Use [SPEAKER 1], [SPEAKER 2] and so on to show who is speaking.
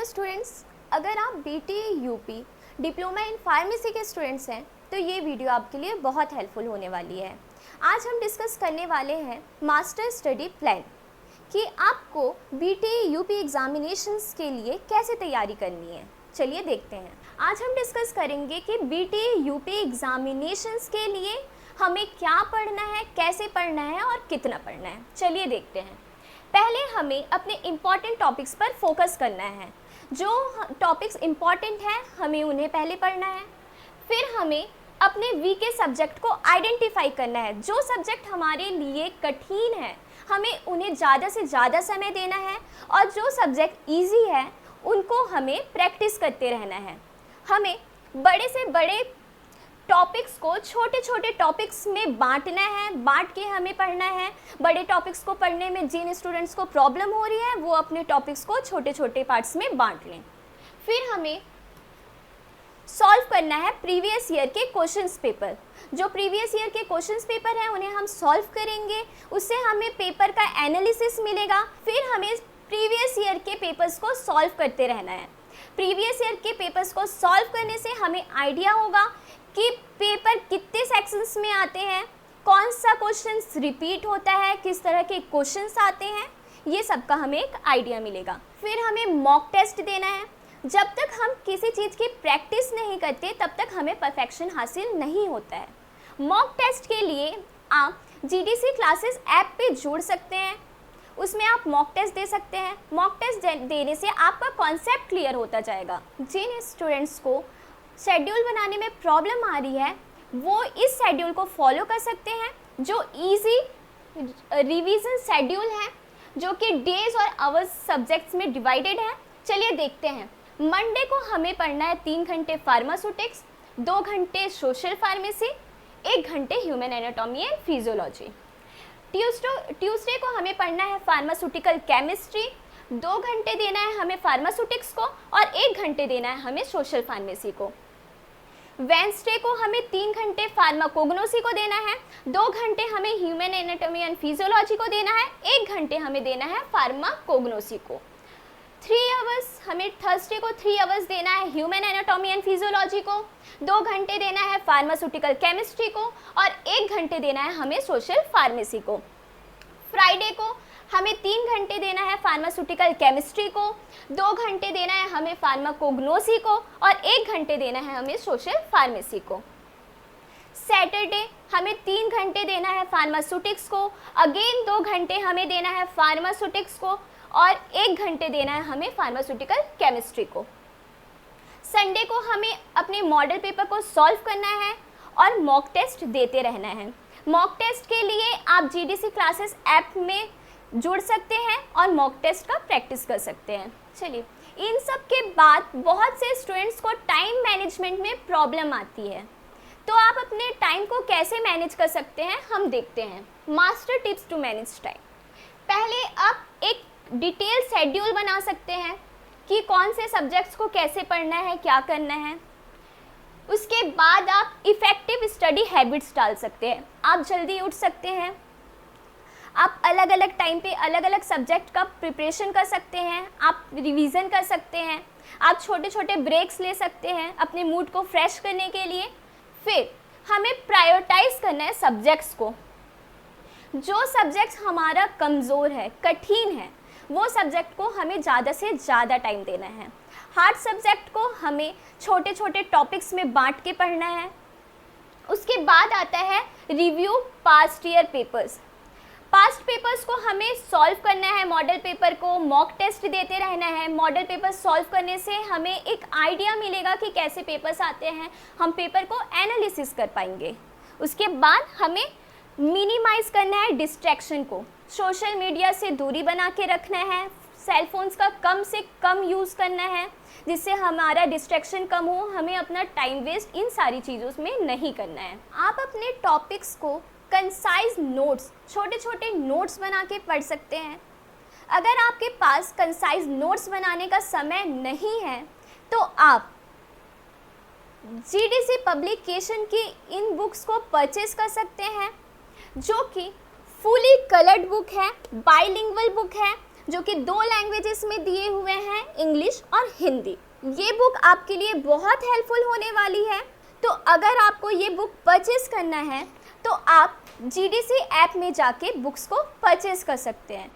[SPEAKER 1] Dear students, अगर आप BTA UP diploma in pharmacy के स्टूडेंट्स हैं तो ये वीडियो आपके लिए बहुत हेल्पफुल होने वाली है। आज हम डिस्कस करने वाले हैं मास्टर स्टडी प्लान कि आपको बीटीए यूपी एग्जामिनेशंस के लिए कैसे तैयारी करनी है। चलिए देखते हैं। आज हम डिस्कस करेंगे कि बीटीए यूपी एग्जामिनेशंस के लिए हमें क्या पढ़ना है, कैसे पढ़ना है और कितना पढ़ना है। चलिए देखते हैं। पहले हमें अपने इम्पॉर्टेंट टॉपिक्स पर फोकस करना है। जो टॉपिक्स इम्पॉर्टेंट हैं हमें उन्हें पहले पढ़ना है। फिर हमें अपने वीक सब्जेक्ट को आइडेंटिफाई करना है। जो सब्जेक्ट हमारे लिए कठिन है हमें उन्हें ज़्यादा से ज़्यादा समय देना है और जो सब्जेक्ट इजी है उनको हमें प्रैक्टिस करते रहना है। हमें बड़े से बड़े टॉपिक्स को छोटे छोटे टॉपिक्स में बांटना है, बांट के हमें पढ़ना है। बड़े टॉपिक्स को पढ़ने में जिन स्टूडेंट्स को प्रॉब्लम हो रही है वो अपने टॉपिक्स को छोटे छोटे पार्ट्स में बांट लें। फिर हमें सॉल्व करना है प्रीवियस ईयर के क्वेश्चंस पेपर। जो प्रीवियस ईयर के क्वेश्चंस पेपर हैं उन्हें हम सॉल्व करेंगे, उससे हमें पेपर का एनालिसिस मिलेगा। फिर हमें प्रीवियस ईयर के पेपर्स को सॉल्व करते रहना है। प्रीवियस ईयर के पेपर्स को सॉल्व करने से हमें आइडिया होगा कि पेपर कितने सेक्शंस में आते हैं, कौन सा क्वेश्चंस रिपीट होता है, किस तरह के क्वेश्चंस आते हैं, ये सब का हमें एक आइडिया मिलेगा। फिर हमें मॉक टेस्ट देना है। जब तक हम किसी चीज़ की प्रैक्टिस नहीं करते तब तक हमें परफेक्शन हासिल नहीं होता है। मॉक टेस्ट के लिए आप जीडीसी क्लासेस ऐप पे जुड़ सकते हैं, उसमें आप मॉक टेस्ट दे सकते हैं। मॉक टेस्ट देने से आपका कॉन्सेप्ट क्लियर होता जाएगा। जिन स्टूडेंट्स को शेड्यूल बनाने में प्रॉब्लम आ रही है वो इस शेड्यूल को फॉलो कर सकते हैं, जो इजी रिवीजन शेड्यूल है, जो कि डेज और आवर्स सब्जेक्ट्स में डिवाइडेड है। चलिए देखते हैं। मंडे को हमें पढ़ना है 3 घंटे फार्मास्यूटिक्स, 2 घंटे सोशल फार्मेसी, 1 घंटे human anatomy and physiology. Tuesday को हमें पढ़ना है फार्मास्यूटिकल केमिस्ट्री, 2 घंटे देना है हमें फार्मास्यूटिक्स को और 1 घंटे देना है हमें सोशल फार्मेसी को। वेंसडे को हमें 3 घंटे फार्माकोग्नोसी को देना है, 2 घंटे हमें ह्यूमन एनाटॉमी एंड फिजियोलॉजी को देना है, 1 घंटे हमें देना है फार्माकोग्नोसी को। 3 आवर्स हमें थर्सडे को 3 आवर्स देना है ह्यूमन एनाटॉमी एंड फिजियोलॉजी को, 2 घंटे देना है फार्मास्यूटिकल केमिस्ट्री को और 1 घंटे देना है हमें सोशल फार्मेसी को। फ्राइडे को हमें 3 घंटे देना है फार्मास्यूटिकल केमिस्ट्री को, 2 घंटे देना है हमें फार्माकोग्नोसी को और 1 घंटे देना है हमें सोशल फार्मेसी को। सैटरडे हमें 3 घंटे देना है फार्मास्यूटिक्स को, अगेन 2 घंटे हमें देना है फार्मास्यूटिक्स को और 1 घंटे देना है हमें फार्मास्यूटिकल केमिस्ट्री को। संडे को हमें अपने मॉडल पेपर को सॉल्व करना है और मॉक टेस्ट देते रहना है। मॉक टेस्ट के लिए आप जीडीसी क्लासेस ऐप में जुड़ सकते हैं और मॉक टेस्ट का प्रैक्टिस कर सकते हैं। चलिए, इन सब के बाद बहुत से स्टूडेंट्स को टाइम मैनेजमेंट में प्रॉब्लम आती है, तो आप अपने टाइम को कैसे मैनेज कर सकते हैं हम देखते हैं। Master tips to manage time. पहले आप एक डिटेल शेड्यूल बना सकते हैं कि कौन से सब्जेक्ट्स को कैसे पढ़ना है, क्या करना है। उसके बाद आप इफ़ेक्टिव स्टडी हैबिट्स डाल सकते हैं। आप जल्दी उठ सकते हैं, आप अलग अलग टाइम पे अलग अलग सब्जेक्ट का प्रिपरेशन कर सकते हैं, आप रिवीजन कर सकते हैं, आप छोटे छोटे ब्रेक्स ले सकते हैं अपने मूड को फ्रेश करने के लिए। फिर हमें प्रायोरिटाइज करना है सब्जेक्ट्स को। जो सब्जेक्ट्स हमारा कमज़ोर है, कठिन है, वो सब्जेक्ट को हमें ज़्यादा से ज़्यादा टाइम देना है। हार्ड सब्जेक्ट को हमें छोटे छोटे टॉपिक्स में बांट के पढ़ना है। उसके बाद आता है review past year papers. Past papers को हमें सॉल्व करना है, मॉडल पेपर को मॉक टेस्ट देते रहना है। मॉडल पेपर सॉल्व करने से हमें एक आइडिया मिलेगा कि कैसे पेपर्स आते हैं, हम पेपर को एनालिसिस कर पाएंगे। उसके बाद हमें मिनिमाइज़ करना है डिस्ट्रैक्शन को। सोशल मीडिया से दूरी बना के रखना है, सेल फोन्स का कम से कम यूज़ करना है जिससे हमारा डिस्ट्रैक्शन कम हो। हमें अपना टाइम वेस्ट इन सारी चीज़ों में नहीं करना है। आप अपने टॉपिक्स को कंसाइज नोट्स, छोटे छोटे नोट्स बना के पढ़ सकते हैं। अगर आपके पास कंसाइज नोट्स बनाने का समय नहीं है तो आप जीडीसी पब्लिकेशन की इन बुक्स को परचेज कर सकते हैं, जो कि फुली कलर्ड बुक है, बाइलिंगुअल बुक है, जो कि 2 लैंग्वेजेस में दिए हुए हैं, इंग्लिश और हिंदी। ये बुक आपके लिए बहुत हेल्पफुल होने वाली है। तो अगर आपको ये बुक परचेस करना है तो आप GDC ऐप में जाके बुक्स को परचेस कर सकते हैं।